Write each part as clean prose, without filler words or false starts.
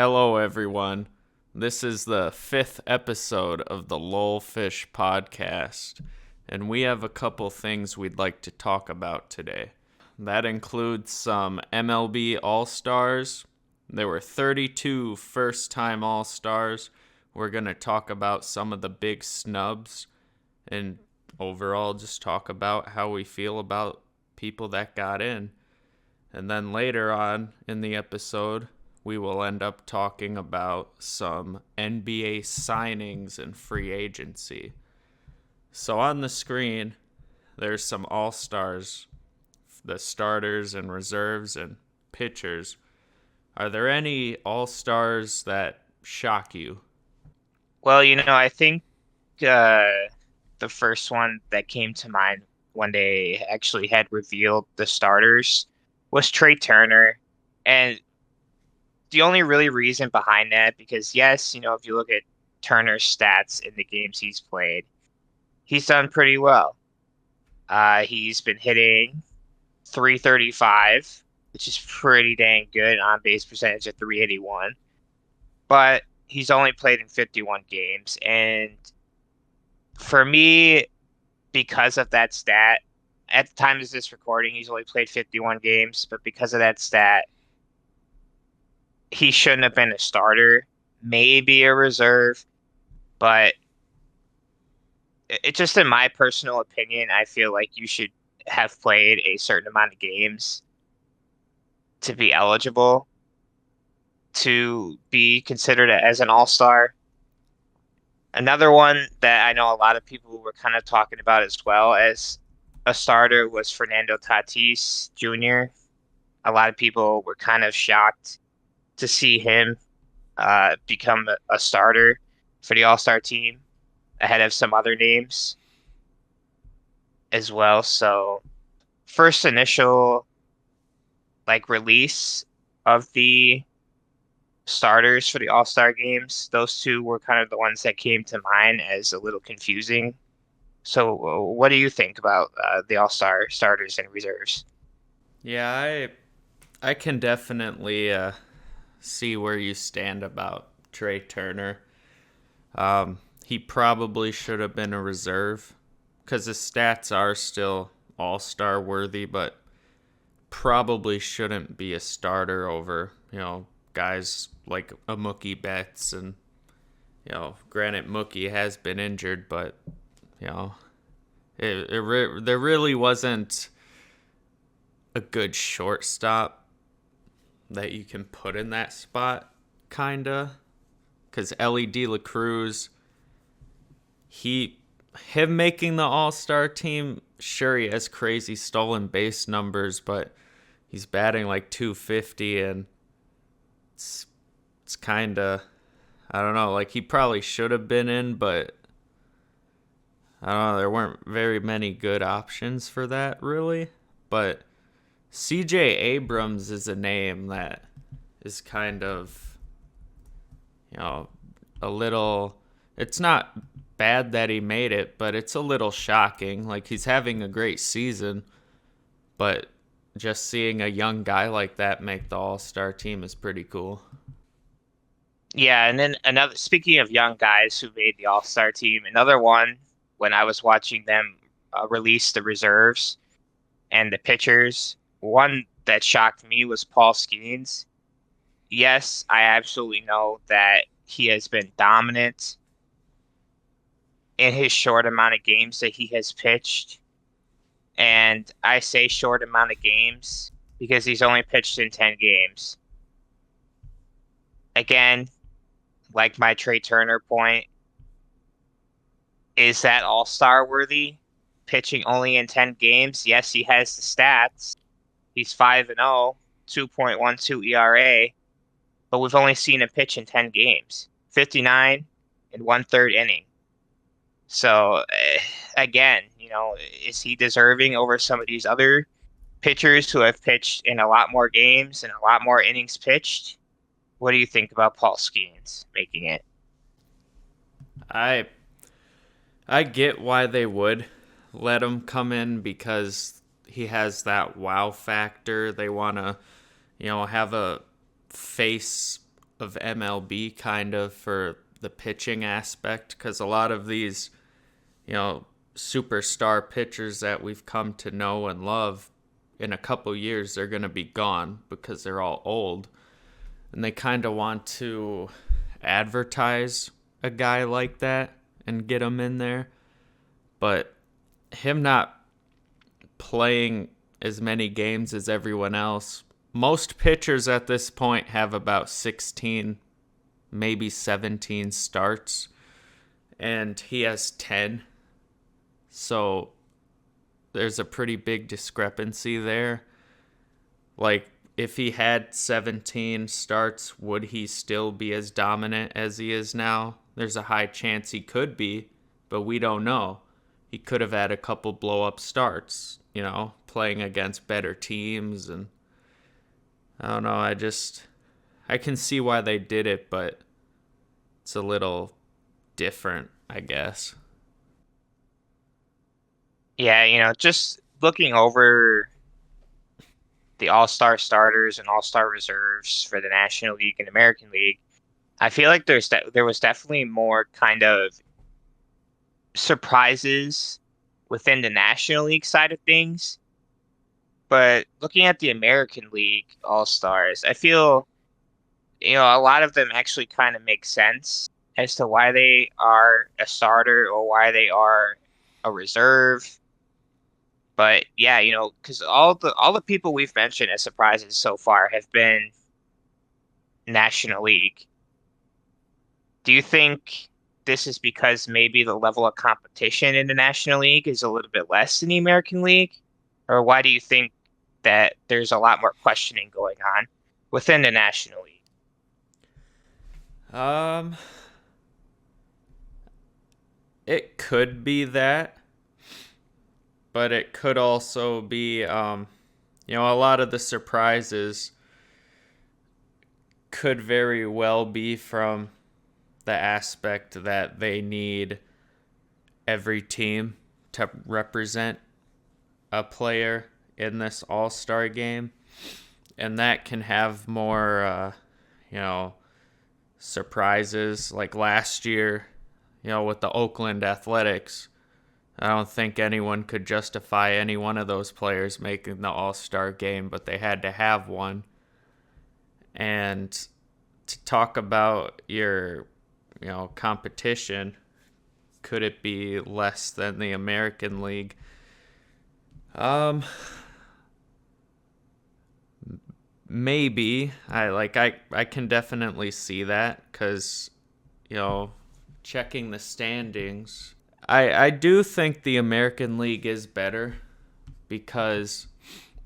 Hello, everyone. This is the 5th episode of the LolFish podcast, and we have a couple things we'd like to talk about today. That includes some MLB All-Stars. There were 32 first-time All-Stars. We're going to talk about some of the big snubs and overall just talk about how we feel about people that got in. And then later on in the episode, we will end up talking about some NBA signings and free agency. So on the screen, there's some all-stars, the starters and reserves and pitchers. Are there any all-stars that shock you? Well, I think the first one that came to mind when they actually had revealed the starters was Trey Turner. And the only really reason behind that, because yes, if you look at Turner's stats in the games he's played, he's done pretty well. He's been hitting 335, which is pretty dang good on base percentage at 381. But he's only played in 51 games. And for me, because of that stat, at the time of this recording, he's only played 51 games, but because of that stat, he shouldn't have been a starter, maybe a reserve, but it just in my personal opinion, I feel like you should have played a certain amount of games to be eligible to be considered as an all-star. Another one that I know a lot of people were kind of talking about as well as a starter was Fernando Tatis Jr. A lot of people were kind of shocked to see him become a starter for the All-Star team ahead of some other names as well. So first initial release of the starters for the All-Star games, those two were kind of the ones that came to mind as a little confusing. So what do you think about the All-Star starters and reserves? Yeah, I can definitely see where you stand about Trey Turner. He probably should have been a reserve because his stats are still all-star worthy, but probably shouldn't be a starter over, guys like a Mookie Betts. And, granted, Mookie has been injured, but, you know, there really wasn't a good shortstop that you can put in that spot, kinda. Because LED La Cruz, him making the All-Star team, sure, he has crazy stolen base numbers, but he's batting like 250, and it's kind of, I don't know, like he probably should have been in, but I don't know, there weren't very many good options for that, really. But CJ Abrams is a name that is kind of, you know, a little, it's not bad that he made it, but it's a little shocking. Like, he's having a great season, but just seeing a young guy like that make the All-Star team is pretty cool. Yeah, and then another, speaking of young guys who made the All-Star team, another one when I was watching them release the reserves and the pitchers, one that shocked me was Paul Skeens. Yes, I absolutely know that he has been dominant in his short amount of games that he has pitched. And I say short amount of games because he's only pitched in 10 games. Again, like my Trey Turner point, is that all-star worthy? Pitching only in 10 games? Yes, he has the stats. He's 5-0, 2.12 ERA, but we've only seen him pitch in 10 games, 59 and one-third inning. So again, is he deserving over some of these other pitchers who have pitched in a lot more games and a lot more innings pitched? What do you think about Paul Skeens making it? I I get why they would let him come in because he has that wow factor. They want to, have a face of MLB kind of for the pitching aspect, because a lot of these, superstar pitchers that we've come to know and love, in a couple years they're going to be gone because they're all old, and they kind of want to advertise a guy like that and get him in there. But him not playing as many games as everyone else, most pitchers at this point have about 16, maybe 17 starts, and he has 10. So there's a pretty big discrepancy there. Like, if he had 17 starts, would he still be as dominant as he is now? There's a high chance he could be, but we don't know. He could have had a couple blow-up starts, playing against better teams. And I don't know, I can see why they did it, but it's a little different, I guess. Yeah, just looking over the All-Star starters and All-Star reserves for the National League and American League, I feel like there was definitely more kind of surprises within the National League side of things. But looking at the American League All-Stars, I feel, a lot of them actually kind of make sense as to why they are a starter or why they are a reserve. But yeah, because all the people we've mentioned as surprises so far have been National League. Do you think this is because maybe the level of competition in the National League is a little bit less in the American League? Or why do you think that there's a lot more questioning going on within the National League? Um, it could be that, but it could also be, a lot of the surprises could very well be from the aspect that they need every team to represent a player in this all-star game, and that can have more surprises. Like last year, with the Oakland Athletics, I don't think anyone could justify any one of those players making the all-star game, but they had to have one. And to talk about your competition, could it be less than the American League? Um, Maybe. I can definitely see that, because checking the standings, I do think the American League is better, because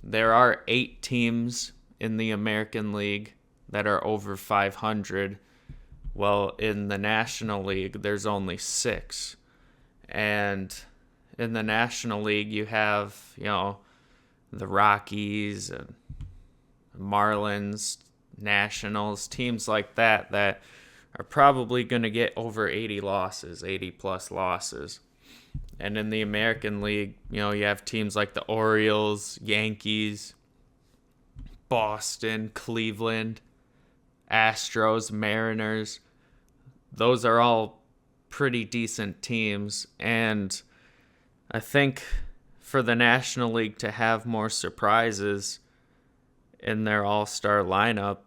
there are 8 teams in the American League that are over 500. Well, in the National League, there's only 6. And in the National League, you have, the Rockies and Marlins, Nationals, teams like that are probably going to get over 80 losses, 80 plus losses. And in the American League, you have teams like the Orioles, Yankees, Boston, Cleveland, Astros, Mariners. Those are all pretty decent teams. And I think for the National League to have more surprises in their all-star lineup,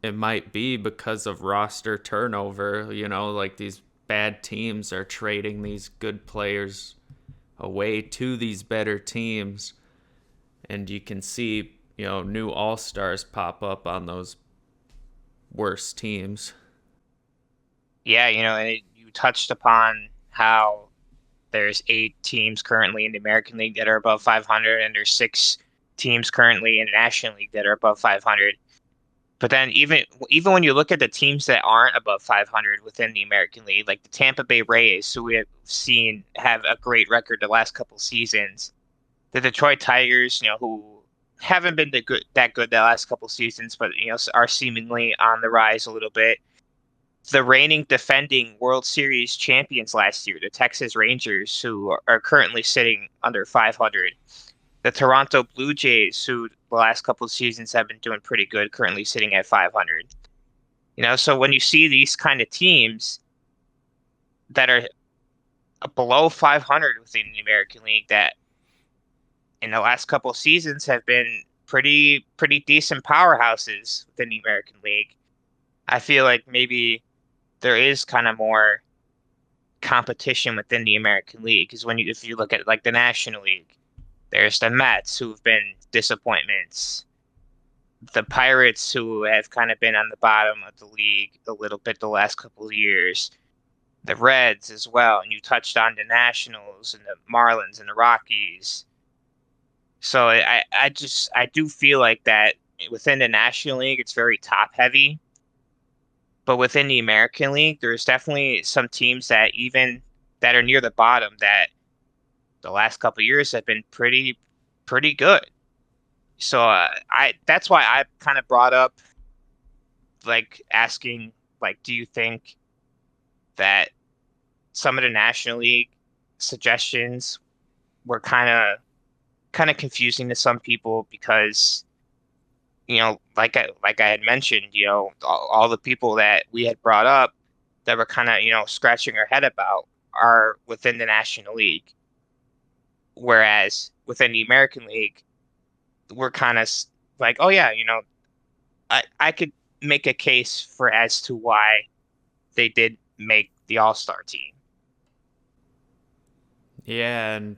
it might be because of roster turnover. Like these bad teams are trading these good players away to these better teams, and you can see new all-stars pop up on those worse teams. Yeah, and you touched upon how there's 8 teams currently in the American League that are above 500, and there's 6 teams currently in the National League that are above 500. But then even when you look at the teams that aren't above 500 within the American League, like the Tampa Bay Rays, who we have seen have a great record the last couple seasons, the Detroit Tigers, who haven't been that good the last couple seasons, but are seemingly on the rise a little bit. The reigning defending World Series champions last year, the Texas Rangers, who are currently sitting under 500. The Toronto Blue Jays, who the last couple of seasons have been doing pretty good, currently sitting at 500. So when you see these kind of teams that are below 500 within the American League that in the last couple of seasons have been pretty decent powerhouses within the American League, I feel like maybe there is kind of more competition within the American League because if you look at like the National League, there's the Mets who've been disappointments, the Pirates who have kind of been on the bottom of the league a little bit the last couple of years, the Reds as well, and you touched on the Nationals and the Marlins and the Rockies. So I do feel like that within the National League it's very top heavy, but within the American League there's definitely some teams that even that are near the bottom that the last couple of years have been pretty good. So I that's why I kind of brought up like asking like do you think that some of the National League suggestions were kind of confusing to some people because like I had mentioned, all the people that we had brought up that were kind of scratching our head about are within the National League, whereas within the American League, we're kind of like, oh yeah, I could make a case for as to why they did make the All-Star team. Yeah, and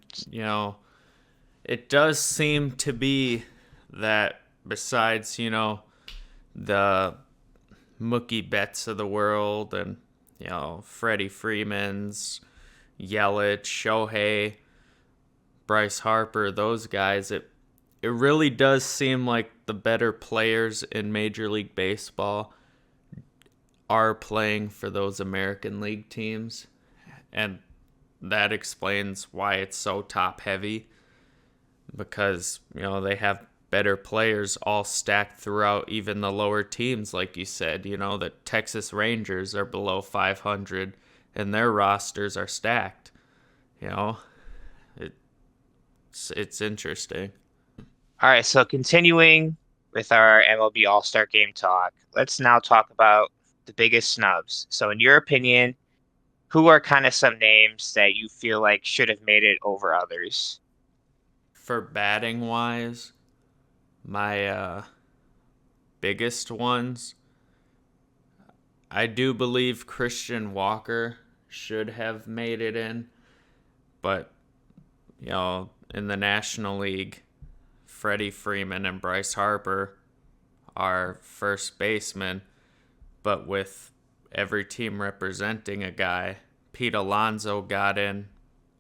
it does seem to be that besides, the Mookie Betts of the world and, Freddie Freeman's, Yelich, Shohei, Bryce Harper, those guys, it really does seem like the better players in Major League Baseball are playing for those American League teams. And that explains why it's so top heavy because, they have better players all stacked throughout even the lower teams. Like you said, the Texas Rangers are below 500 and their rosters are stacked. You know, it's interesting. All right, so continuing with our MLB All-Star Game talk, let's now talk about the biggest snubs. So, in your opinion, who are kind of some names that you feel like should have made it over others? For batting wise, my biggest ones, I do believe Christian Walker should have made it in, but in the National League, Freddie Freeman and Bryce Harper are first basemen, but with every team representing a guy, Pete Alonso got in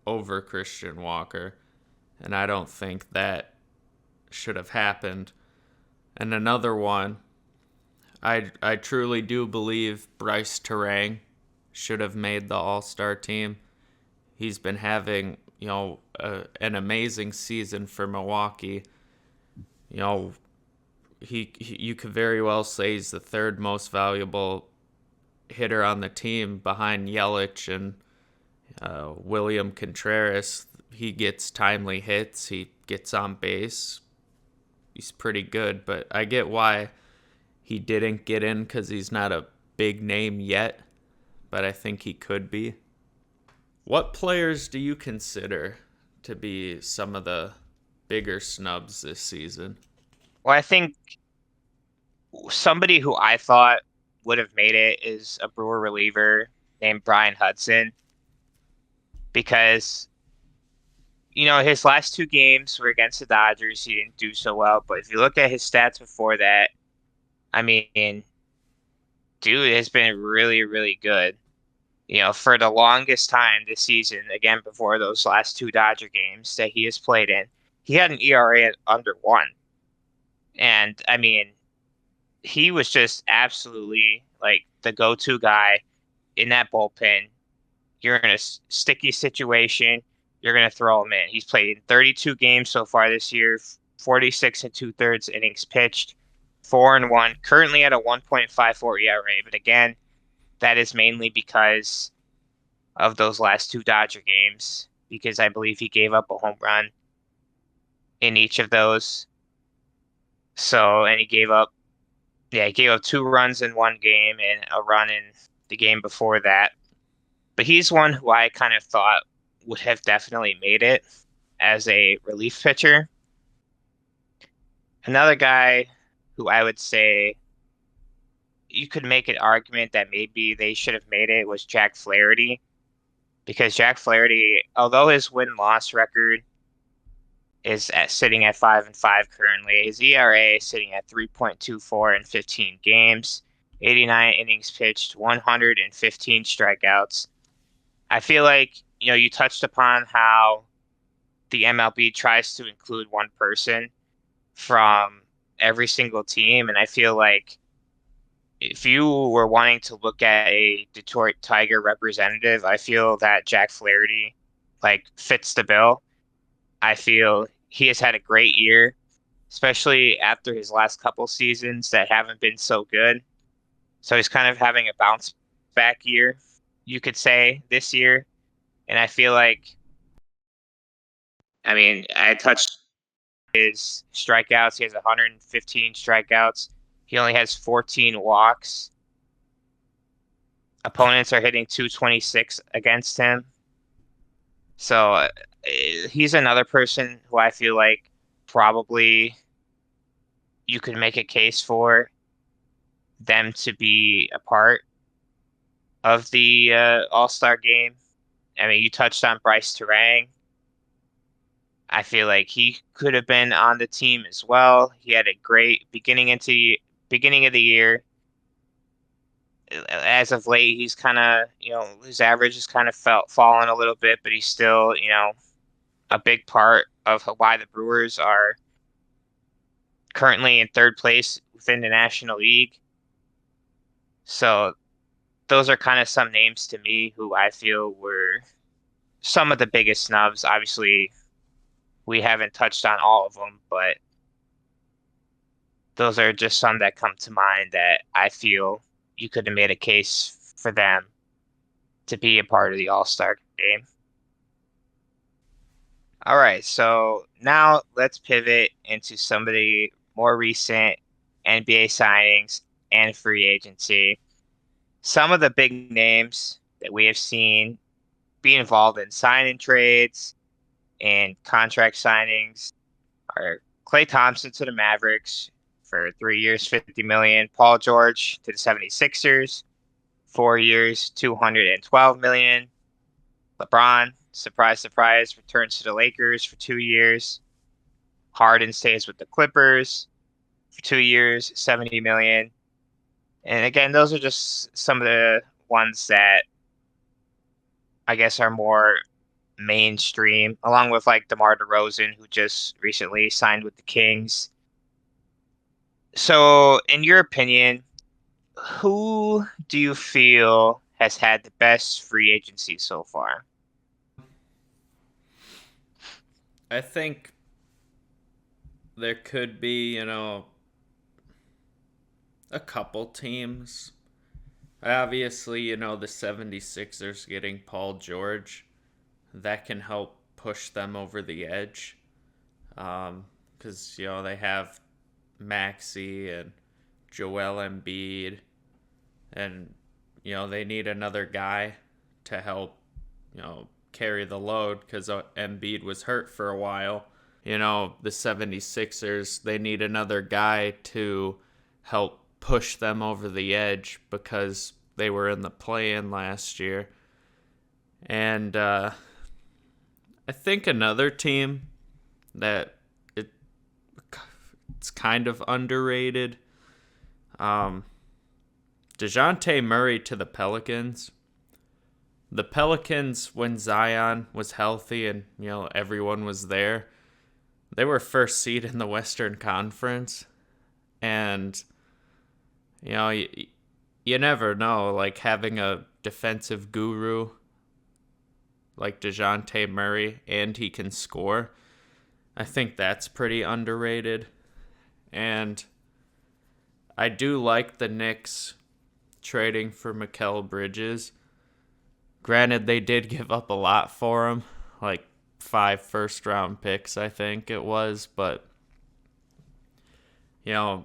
over Christian Walker, and I don't think that should have happened. And another one, I truly do believe Bryce Terang should have made the All-Star team. He's been having, an amazing season for Milwaukee. You know, you could very well say he's the third most valuable hitter on the team behind Yelich and William Contreras. He gets timely hits. He gets on base. He's pretty good, but I get why he didn't get in because he's not a big name yet, but I think he could be. What players do you consider to be some of the bigger snubs this season? Well, I think somebody who I thought would have made it is a Brewer reliever named Brian Hudson because his last two games were against the Dodgers. He didn't do so well, but if you look at his stats before that, I mean, dude has been really good. For the longest time this season, again before those last two Dodger games that he has played in, he had an ERA under one. And I mean, he was just absolutely like the go-to guy in that bullpen. You're in a sticky situation, you're going to throw him in. He's played in 32 games so far this year, 46 and two-thirds innings pitched, 4-1, currently at a 1.54 ERA. But again, that is mainly because of those last two Dodger games, because I believe he gave up a home run in each of those. So, and he gave up Yeah, he gave up 2 runs in one game and a run in the game before that. But he's one who I kind of thought would have definitely made it as a relief pitcher. Another guy who I would say you could make an argument that maybe they should have made it was Jack Flaherty, because Jack Flaherty, although his win-loss record is sitting at 5-5 currently, his ERA is sitting at 3.24 in 15 games, 89 innings pitched, 115 strikeouts. I feel like, you touched upon how the MLB tries to include one person from every single team, and I feel like if you were wanting to look at a Detroit Tiger representative, I feel that Jack Flaherty fits the bill. I feel he has had a great year, especially after his last couple seasons that haven't been so good. So he's kind of having a bounce back year, you could say, this year. And I feel like, I mean, I touched his strikeouts. He has 115 strikeouts. He only has 14 walks. Opponents are hitting 226 against him. So he's another person who I feel like probably you could make a case for them to be a part of the All-Star game. I mean, you touched on Bryce Terang. I feel like he could have been on the team as well. He had a great beginning of the year. As of late, he's kind of, his average has kind of felt fallen a little bit, but he's still, a big part of why the Brewers are currently in third place within the National League. So those are kind of some names to me who I feel were some of the biggest snubs. Obviously, we haven't touched on all of them, but those are just some that come to mind that I feel you could have made a case for them to be a part of the All-Star game. All right, so now let's pivot into some of the more recent NBA signings and free agency. Some of the big names that we have seen be involved in signing trades and contract signings are Klay Thompson to the Mavericks for 3 years, 50 million. Paul George to the 76ers, 4 years, 212 million. LeBron, surprise, surprise, returns to the Lakers for 2 years. Harden stays with the Clippers for 2 years, 70 million. And again, those are just some of the ones that I guess are more mainstream, along with DeMar DeRozan, who just recently signed with the Kings. So, in your opinion, who do you feel has had the best free agency so far? I think there could be, a couple teams. Obviously, the 76ers getting Paul George, that can help push them over the edge. Because, they have Maxey and Joel Embiid, and, they need another guy to help, carry the load because Embiid was hurt for a while. The 76ers, they need another guy to help push them over the edge because they were in the play-in last year. And I think another team that it's kind of underrated, DeJounte Murray to the Pelicans. The Pelicans, when Zion was healthy and, everyone was there, they were first seed in the Western Conference. And, you never know, having a defensive guru like DeJounte Murray and he can score. I think that's pretty underrated. And I do like the Knicks trading for Mikal Bridges. Granted, they did give up a lot for him, 5 first-round picks, I think it was. But,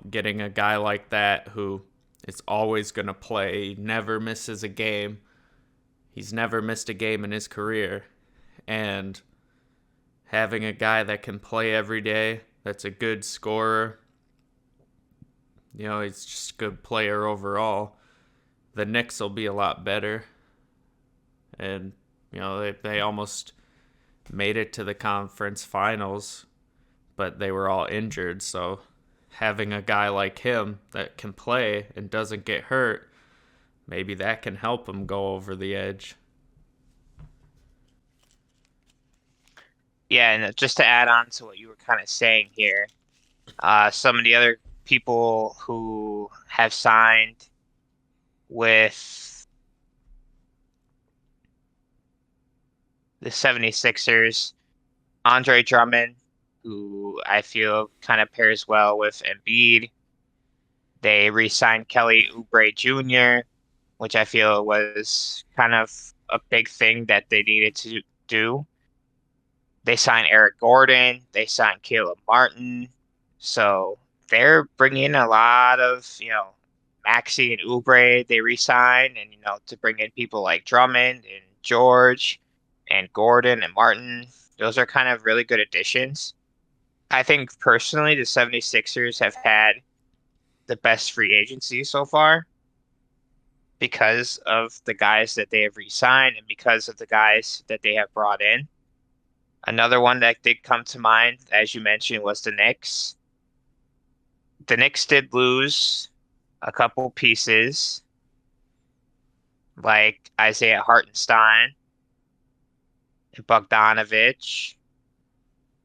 getting a guy like that who is always going to play, never misses a game. He's never missed a game in his career. And having a guy that can play every day, that's a good scorer, he's just a good player overall. The Knicks will be a lot better. And, they almost made it to the conference finals, but they were all injured. So having a guy like him that can play and doesn't get hurt, maybe that can help him go over the edge. Yeah, and just to add on to what you were kind of saying here, some of the other people who have signed with the 76ers, Andre Drummond, who I feel kind of pairs well with Embiid. They re-signed Kelly Oubre Jr., which I feel was kind of a big thing that they needed to do. They signed Eric Gordon. They signed Caleb Martin. So they're bringing in a lot of, Maxey and Oubre they re-signed, and, to bring in people like Drummond and George and Gordon and Martin. Those are kind of really good additions. I think personally the 76ers have had the best free agency so far because of the guys that they have re-signed and because of the guys that they have brought in. Another one that did come to mind, as you mentioned, was the Knicks. The Knicks did lose a couple pieces, like Isaiah Hartenstein and Bogdanovich,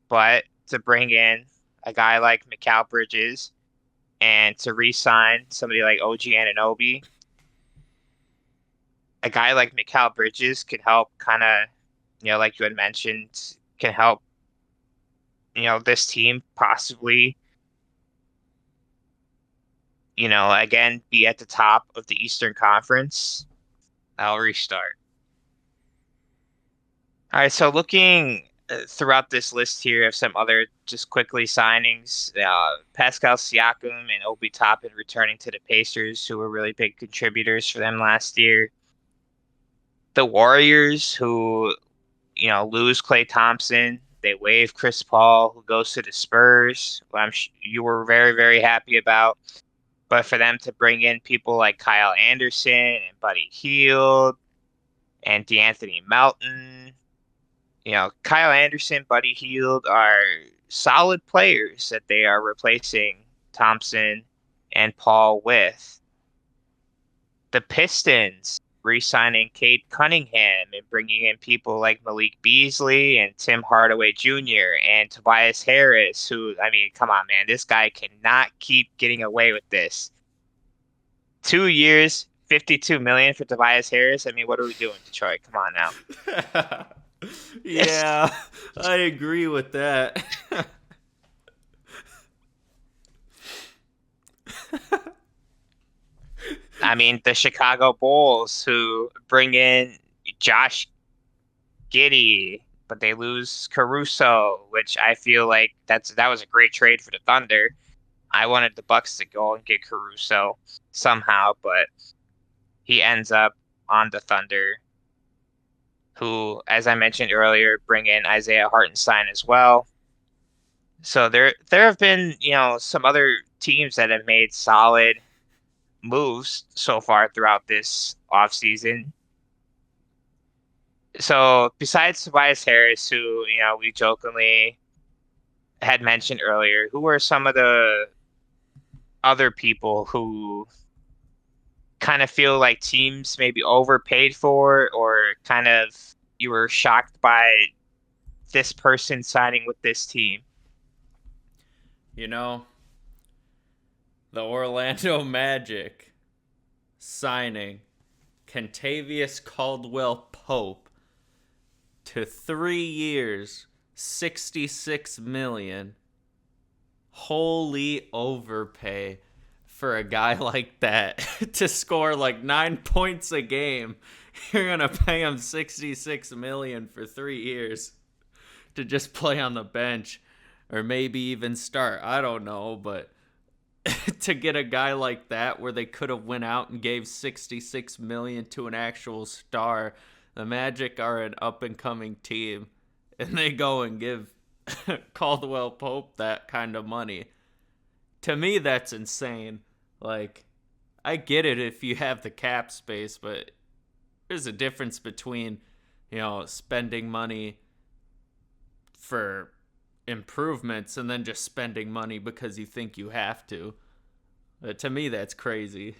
but to bring in a guy like Mikal Bridges and to re-sign somebody like OG Anunoby, a guy like Mikal Bridges could help kind of, like you had mentioned, can help, this team possibly, again, be at the top of the Eastern Conference. I'll restart. All right, so looking throughout this list here of some other just quickly signings, Pascal Siakam and Obi Toppin returning to the Pacers, who were really big contributors for them last year. The Warriors, who, lose Klay Thompson. They waive Chris Paul, who goes to the Spurs, who you were very, very happy about. But for them to bring in people like Kyle Anderson and Buddy Hield and DeAnthony Melton, Kyle Anderson, Buddy Hield are solid players that they are replacing Thompson and Paul with. The Pistons re-signing Cade Cunningham and bringing in people like Malik Beasley and Tim Hardaway Jr. and Tobias Harris, who, I mean, come on, man, this guy cannot keep getting away with this. 2 years, $52 million for Tobias Harris. I mean, what are we doing, Detroit? Come on now. Yeah, I agree with that. I mean, the Chicago Bulls, who bring in Josh Giddey, but they lose Caruso, which I feel like that was a great trade for the Thunder. I wanted the Bucks to go and get Caruso somehow, but he ends up on the Thunder, who, as I mentioned earlier, bring in Isaiah Hartenstein as well. So there have been, some other teams that have made solid moves so far throughout this offseason. So besides Tobias Harris, who, we jokingly had mentioned earlier, who are some of the other people who kind of feel like teams maybe overpaid for, or kind of you were shocked by this person signing with this team? The Orlando Magic signing Kentavious Caldwell Pope to 3 years, $66 million. Holy overpay for a guy like that to score like 9 points a game. You're gonna pay him $66 million for 3 years to just play on the bench, or maybe even start. I don't know, but to get a guy like that where they could have went out and gave 66 million to an actual star. The Magic are an up and coming team, and they go and give Caldwell Pope that kind of money. To me, that's insane. Like, I get it if you have the cap space, but there's a difference between, spending money for improvements and then just spending money because you think you have to. To me, that's crazy.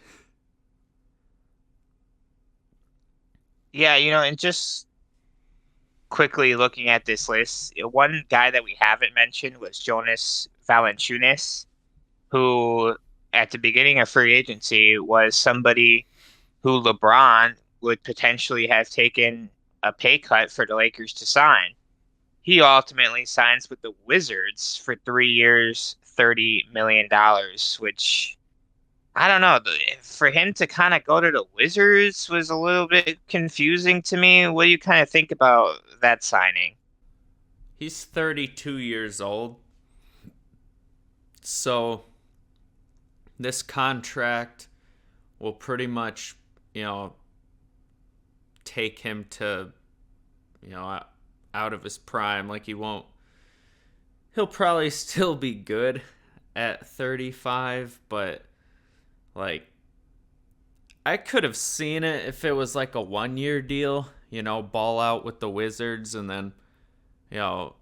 Yeah, and just quickly looking at this list, one guy that we haven't mentioned was Jonas Valanciunas, who at the beginning of free agency was somebody who LeBron would potentially have taken a pay cut for the Lakers to sign. He ultimately signs with the Wizards for 3 years, $30 million, which I don't know. For him to kind of go to the Wizards was a little bit confusing to me. What do you kind of think about that signing? He's 32 years old. So this contract will pretty much, you know, take him to, you know, out of his prime. Like he'll probably still be good at 35, but like I could have seen it if it was like a 1 year deal, ball out with the Wizards and then, you know,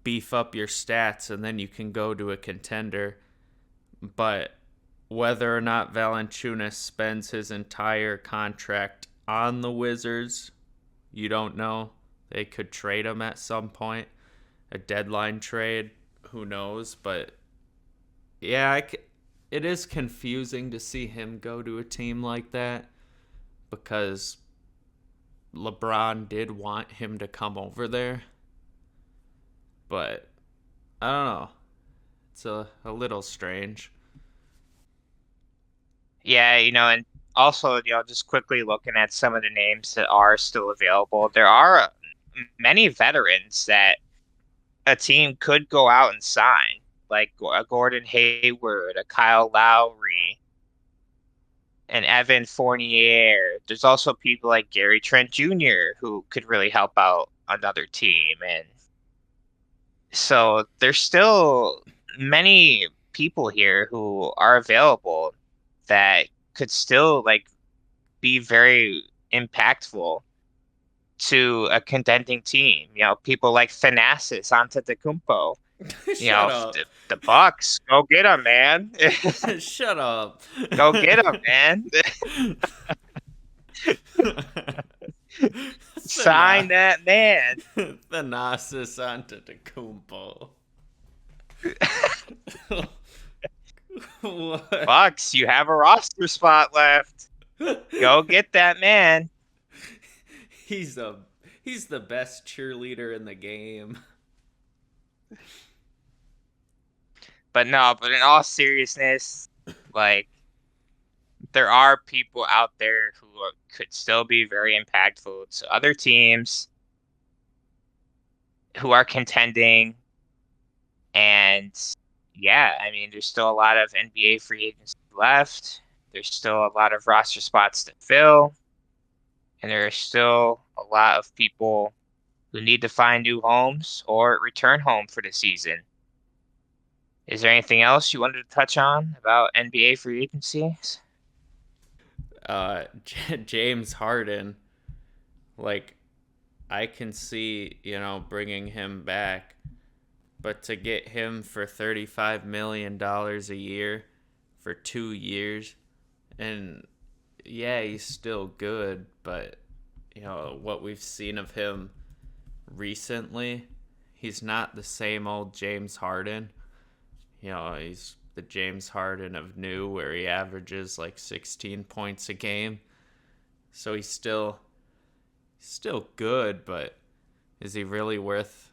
beef up your stats and then you can go to a contender. But whether or not Valanciunas spends his entire contract on the Wizards, you don't know. They could trade him at some point, a deadline trade, who knows? But yeah, it is confusing to see him go to a team like that because LeBron did want him to come over there. But I don't know. It's a little strange. Yeah, and also, just quickly looking at some of the names that are still available, there are many veterans that a team could go out and sign, like a Gordon Hayward, a Kyle Lowry, an Evan Fournier. There's also people like Gary Trent Jr. who could really help out another team. And so there's still many people here who are available that could still like be very impactful to a contending team. People like Thanasis Antetokounmpo. Shut up. The Bucks, go get him, man. Shut up. Go get him, man. Sign that man. Thanasis Antetokounmpo. What? Bucks, you have a roster spot left. Go get that man. He's the he's the best cheerleader in the game. But in all seriousness, like there are people out there who could still be very impactful to other teams who are contending. And yeah, I mean, there's still a lot of NBA free agency left. There's still a lot of roster spots to fill. And there are still a lot of people who need to find new homes or return home for the season. Is there anything else you wanted to touch on about NBA free agencies? James Harden, like I can see, bringing him back, but to get him for $35 million a year for 2 years, and yeah, he's still good, but what we've seen of him recently, he's not the same old James Harden. He's the James Harden of new, where he averages like 16 points a game. So he's still good, but is he really worth,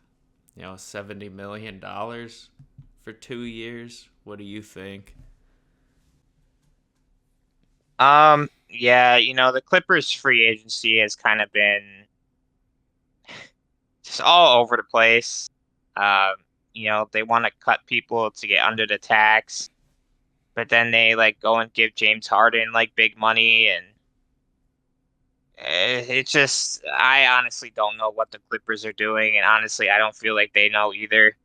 $70 million for 2 years? What do you think? Yeah, the Clippers free agency has kind of been just all over the place. Um, they want to cut people to get under the tax. but then they like go and give James Harden like big money, and it's just I honestly don't know what the Clippers are doing, and honestly I don't feel like they know either.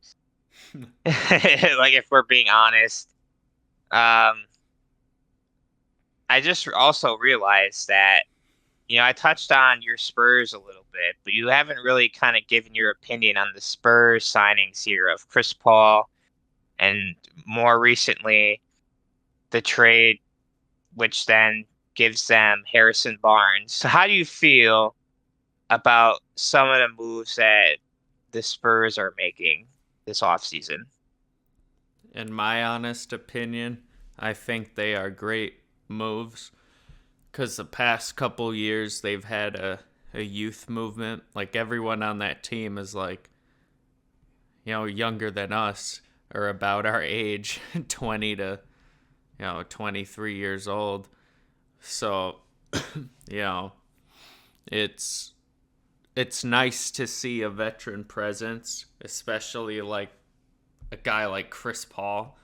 Like if we're being honest, um, I just also realized that I touched on your Spurs a little bit, but you haven't really kind of given your opinion on the Spurs signings here of Chris Paul and more recently the trade, which then gives them Harrison Barnes. So how do you feel about some of the moves that the Spurs are making this offseason? In my honest opinion, I think they are great moves because the past couple years they've had a youth movement. Like everyone on that team is like, younger than us or about our age, 20 to, 23 years old. So, you know, it's it's nice to see a veteran presence, especially like a guy like Chris Paul.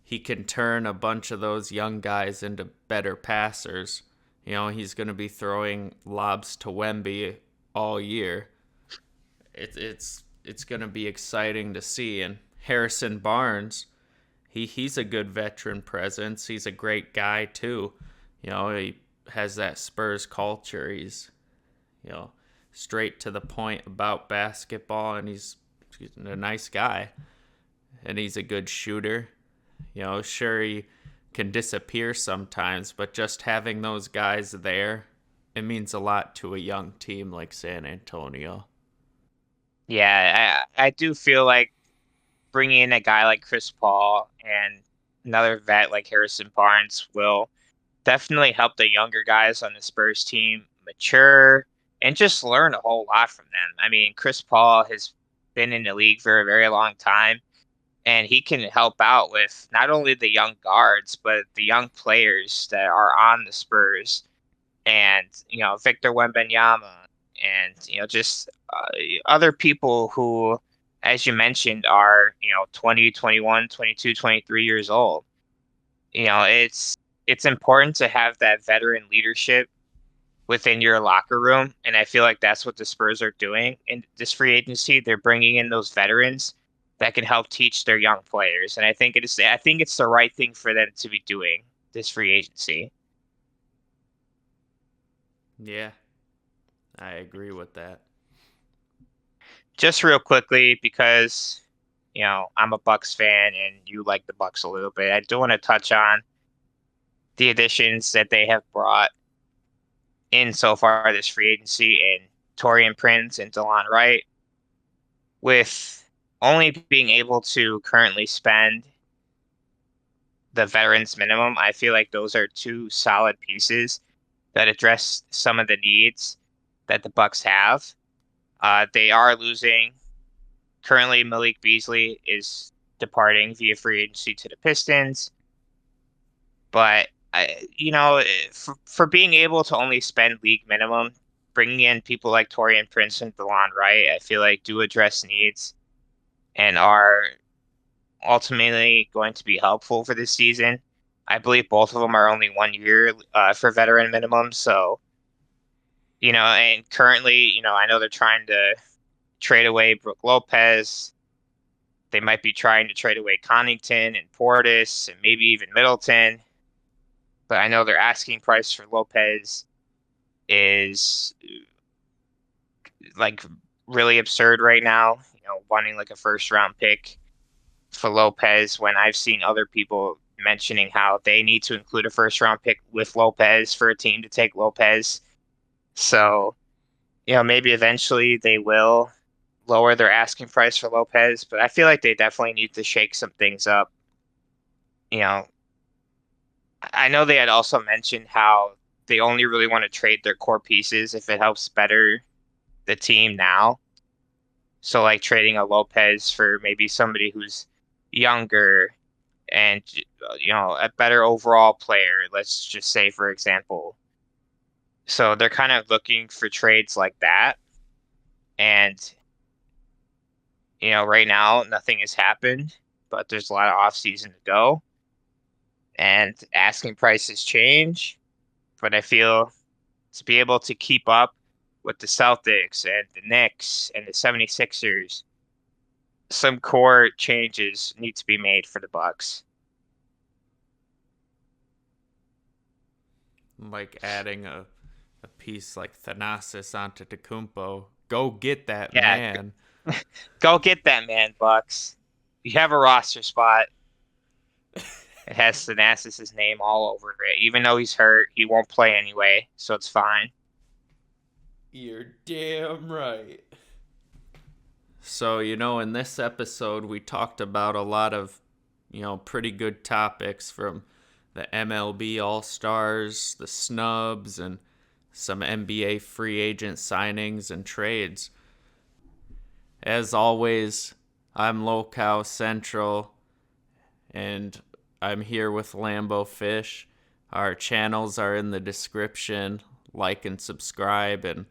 He can turn a bunch of those young guys into better passers. He's going to be throwing lobs to Wemby all year. It's going to be exciting to see. And Harrison Barnes, he's a good veteran presence. He's a great guy too. He has that Spurs culture. He's you know straight to the point about basketball, and he's a nice guy, and he's a good shooter. Sure, he can disappear sometimes, but just having those guys there, it means a lot to a young team like San Antonio. Yeah, I do feel like bringing in a guy like Chris Paul and another vet like Harrison Barnes will definitely help the younger guys on the Spurs team mature and just learn a whole lot from them. I mean, Chris Paul has been in the league for a very long time, and he can help out with not only the young guards, but the young players that are on the Spurs and, Victor Wembanyama and, just other people who, as you mentioned, are, 20, 21, 22, 23 years old. It's important to have that veteran leadership within your locker room, and I feel like that's what the Spurs are doing in this free agency. They're bringing in those veterans that can help teach their young players, and I think it's the right thing for them to be doing this free agency. Yeah, I agree with that. Just real quickly, because I'm a Bucks fan and you like the Bucks a little bit, I do want to touch on the additions that they have brought in so far this free agency in Torian Prince and DeLon Wright, with only being able to currently spend the veterans minimum. I feel like those are two solid pieces that address some of the needs that the Bucks have. They are losing. Currently, Malik Beasley is departing via free agency to the Pistons, but for being able to only spend league minimum, bringing in people like Torian Prince and DeLon Wright, I feel like do address needs and are ultimately going to be helpful for this season. I believe both of them are only 1 year for veteran minimum. So, and currently, I know they're trying to trade away Brooke Lopez. They might be trying to trade away Connington and Portis and maybe even Middleton. But I know their asking price for Lopez is like really absurd right now, wanting like a first round pick for Lopez when I've seen other people mentioning how they need to include a first round pick with Lopez for a team to take Lopez. So, maybe eventually they will lower their asking price for Lopez, but I feel like they definitely need to shake some things up. You know, I know they had also mentioned how they only really want to trade their core pieces if it helps better the team now. So, like trading a Lopez for maybe somebody who's younger and a better overall player, let's just say for example. So they're kind of looking for trades like that, and right now nothing has happened, but there's a lot of off season to go, and asking prices change. But I feel to be able to keep up with the Celtics and the Knicks and the 76ers, some core changes need to be made for the Bucks. Like adding a piece like Thanasis Antetokounmpo. Go get that Yeah, man. go get that man, Bucks. You have a roster spot. It has Thanasis' name all over it. Even though he's hurt, he won't play anyway, so it's fine. You're damn right. So, in this episode, we talked about a lot of, pretty good topics from the MLB All Stars, the snubs, and some NBA free agent signings and trades. As always, I'm Local Central, and I'm here with LolFish. Our channels are in the description. Like and subscribe, and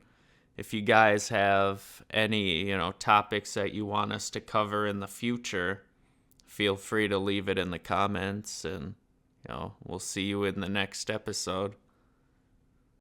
if you guys have any, topics that you want us to cover in the future, feel free to leave it in the comments, and we'll see you in the next episode.